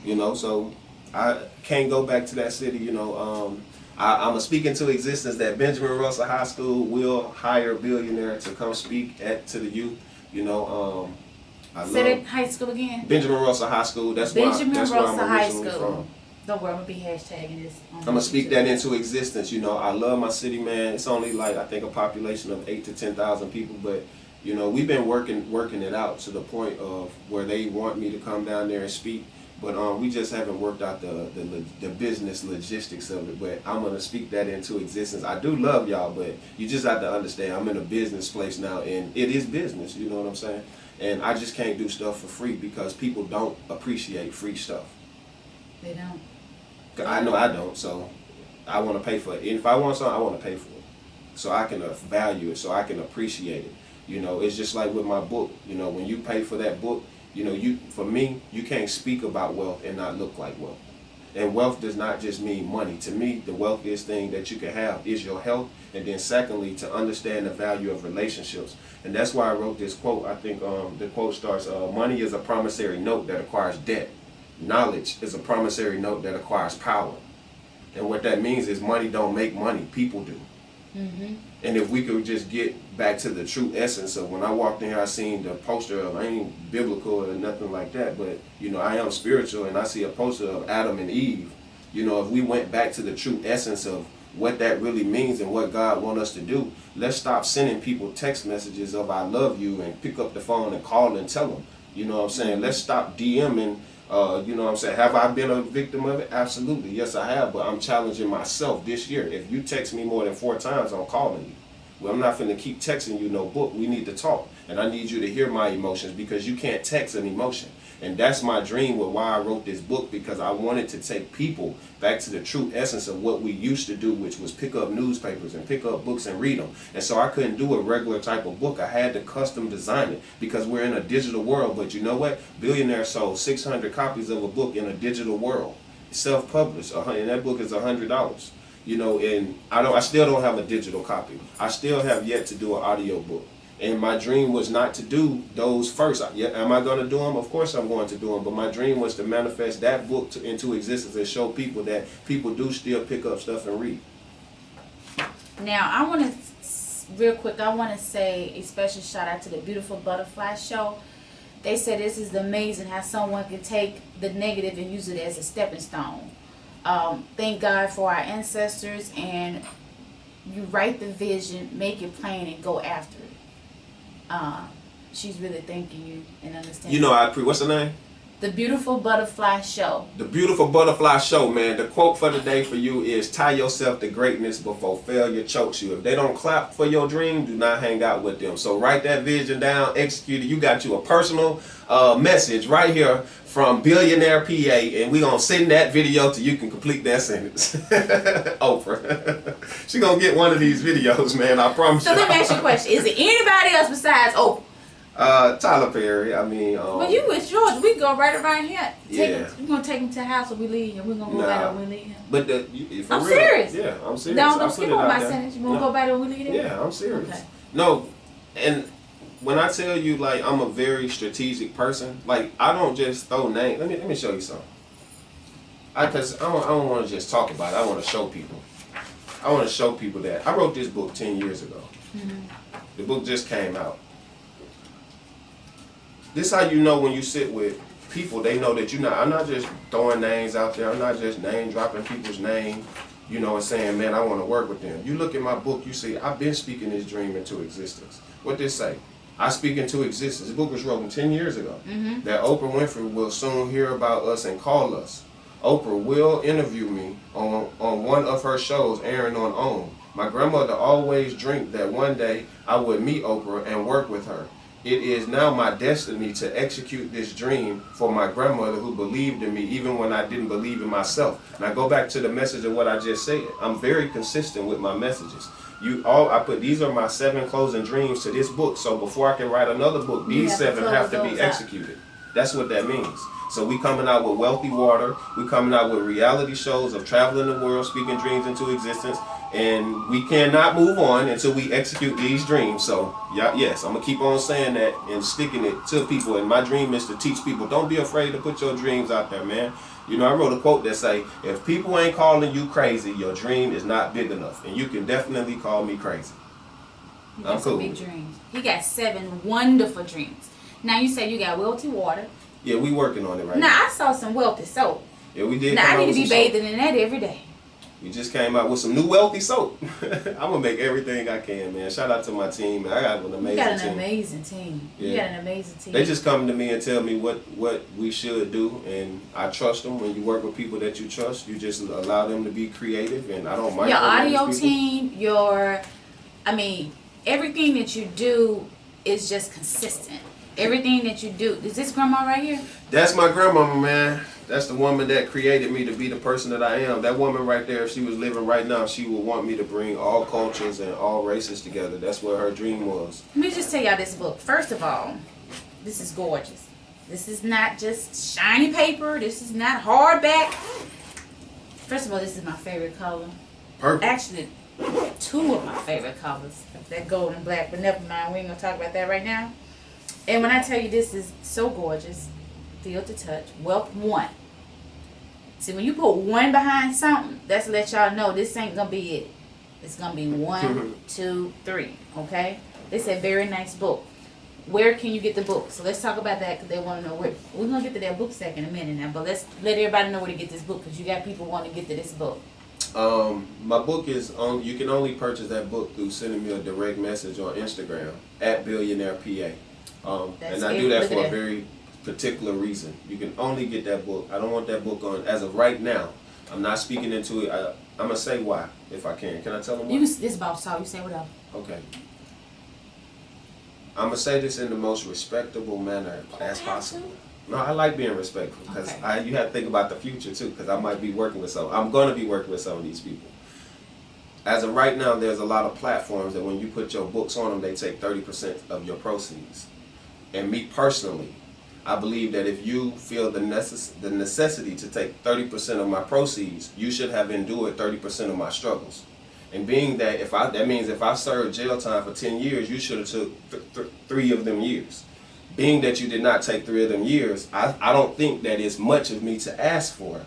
You know, so I can't go back to that city. You know, I'm a speak into existence that Benjamin Russell High School will hire Billionaire to come speak to the youth. You know, I Say love that high school again. Benjamin Russell High School. That's Benjamin where I'm Russell High originally School. from. Don't worry, I'm gonna be hashtagging this. I'm gonna speak that into existence. You know, I love my city, man. It's only like I think a population of 8,000 to 10,000 people, but you know, we've been working it out to the point of where they want me to come down there and speak. But we just haven't worked out the business logistics of it. But I'm gonna speak that into existence. I do love y'all, but you just have to understand I'm in a business place now, and it is business. You know what I'm saying? And I just can't do stuff for free because people don't appreciate free stuff. They don't. I know I don't, so I want to pay for it. If I want something, I want to pay for it, so I can value it, so I can appreciate it. You know, it's just like with my book. You know, when you pay for that book, you know, for me, you can't speak about wealth and not look like wealth. And wealth does not just mean money. To me, the wealthiest thing that you can have is your health, and then secondly, to understand the value of relationships. And that's why I wrote this quote. I think the quote starts, money is a promissory note that acquires debt. Knowledge is a promissory note that acquires power. And what that means is money don't make money, people do. Mm-hmm. And if we could just get back to the true essence of when I walked in here, I seen the poster of, I ain't biblical or nothing like that, but you know, I am spiritual, and I see a poster of Adam and Eve. You know, if we went back to the true essence of what that really means and what God wants us to do, let's stop sending people text messages of I love you and pick up the phone and call and tell them. You know what I'm saying? Let's stop DMing. You know what I'm saying? Have I been a victim of it? Absolutely. Yes, I have. But I'm challenging myself this year. If you text me more than 4 times, I'm calling you. Well, I'm not finna keep texting you no book. We need to talk. And I need you to hear my emotions, because you can't text an emotion. And that's my dream with why I wrote this book, because I wanted to take people back to the true essence of what we used to do, which was pick up newspapers and pick up books and read them. And so I couldn't do a regular type of book. I had to custom design it because we're in a digital world. But you know what? Billionaire sold 600 copies of a book in a digital world, self-published, and that book is $100. You know, and I still don't have a digital copy. I still have yet to do an audio book. And my dream was not to do those first. Am I going to do them? Of course I'm going to do them. But my dream was to manifest that book into existence and show people that people do still pick up stuff and read. Now, I want to, real quick, I want to say a special shout out to the Beautiful Butterfly Show. They said this is amazing how someone can take the negative and use it as a stepping stone. Thank God for our ancestors, and you write the vision, make it plain, and go after it. She's really thanking you and understanding. You know, what's the name? The Beautiful Butterfly Show. The Beautiful Butterfly Show, man. The quote for the day for you is, tie yourself to greatness before failure chokes you. If they don't clap for your dream, do not hang out with them. So write that vision down, execute it. You got you a personal message right here from Billionaire PA, and we're going to send that video till you can complete that sentence. Oprah. She going to get one of these videos, man, I promise you. So let me ask you a question. Is there anybody else besides Oprah? Tyler Perry, I mean... well, you with George, we go right around here. Yeah. We're going to take him to the house when we leave, and we're going to go back when we leave him. But I'm serious. Yeah, I'm serious. Don't skip on my sentence. You want to go back when we leave him? Yeah, I'm serious. Okay. No, and when I tell you, like, I'm a very strategic person, like, I don't just throw names. Let me show you something. Because I don't want to just talk about it. I want to show people. I want to show people that. I wrote this book 10 years ago. Mm-hmm. The book just came out. This is how you know when you sit with people, they know that I'm not just throwing names out there. I'm not just name dropping people's name, you know, and saying, man, I want to work with them. You look at my book, you see, I've been speaking this dream into existence. What did it say? I speak into existence. The book was written 10 years ago. Mm-hmm. That Oprah Winfrey will soon hear about us and call us. Oprah will interview me on one of her shows airing on OWN. My grandmother always dreamed that one day I would meet Oprah and work with her. It is now my destiny to execute this dream for my grandmother, who believed in me even when I didn't believe in myself. And I go back to the message of what I just said. I'm very consistent with my messages. These are my 7 closing dreams to this book. So before I can write another book, these 7 have to be executed. That's what that means. So we coming out with Wealthy Water. We coming out with reality shows of traveling the world, speaking dreams into existence. And we cannot move on until we execute these dreams. So, yeah, yes, I'm going to keep on saying that and sticking it to people. And my dream is to teach people, don't be afraid to put your dreams out there, man. You know, I wrote a quote that say, if people ain't calling you crazy, your dream is not big enough. And you can definitely call me crazy. He got some big dreams. He got 7 wonderful dreams. Now, you say you got wealthy water. Yeah, we working on it right now. Now, I saw some wealthy soap. Yeah, we did. Now, I need to be bathing in that every day. We just came out with some new wealthy soap. I'm gonna make everything I can, man. Shout out to my team. I got an amazing team. You got an amazing team. Yeah. You got an amazing team. They just come to me and tell me what we should do, and I trust them. When you work with people that you trust, you just allow them to be creative, and I don't mind. Your audio team, everything that you do is just consistent. Everything that you do. Is this grandma right here? That's my grandmama, man. That's the woman that created me to be the person that I am. That woman right there, if she was living right now, she would want me to bring all cultures and all races together. That's what her dream was. Let me just tell y'all this book. First of all, this is gorgeous. This is not just shiny paper. This is not hardback. First of all, this is my favorite color. Purple. Actually, 2 of my favorite colors. That gold and black, but never mind. We ain't going to talk about that right now. And when I tell you this is so gorgeous, feel to touch, wealth 1. See, when you put 1 behind something, that's to let y'all know this ain't going to be it. It's going to be 1, 2, 3, okay? It's a very nice book. Where can you get the book? So let's talk about that because they want to know where. We're going to get to that book second in a minute now, but let's let everybody know where to get this book because you got people wanting to get to this book. My book is on. You can only purchase that book through sending me a direct message on Instagram at Billionaire PA. And I do that for a very particular reason. You can only get that book. I don't want that book on as of right now. I'm not speaking into it. I'm gonna say why if I can. Can I tell them why? This about talk. You say whatever. Okay. I'm gonna say this in the most respectable manner as possible. No, I like being respectful because you have to think about the future too. Because I might be working with some. I'm gonna be working with some of these people. As of right now, there's a lot of platforms that when you put your books on them, they take 30% of your proceeds. And me personally, I believe that if you feel the necessity to take 30% of my proceeds, you should have endured 30% of my struggles. And being that that means if I served jail time for 10 years, you should have took 3 of them years. Being that you did not take 3 of them years, I don't think that it's much of me to ask for,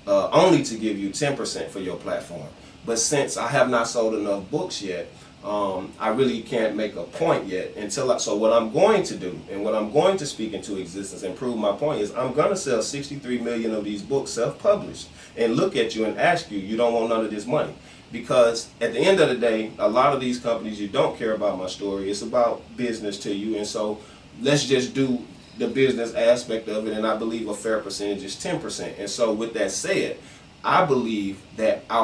only to give you 10% for your platform. But since I have not sold enough books yet, I really can't make a point yet so what I'm going to do and what I'm going to speak into existence and prove my point is I'm going to sell 63 million of these books self-published and look at you and ask you don't want none of this money. Because at the end of the day, a lot of these companies, you don't care about my story. It's about business to you. And so let's just do the business aspect of it. And I believe a fair percentage is 10%. And so with that said, I believe that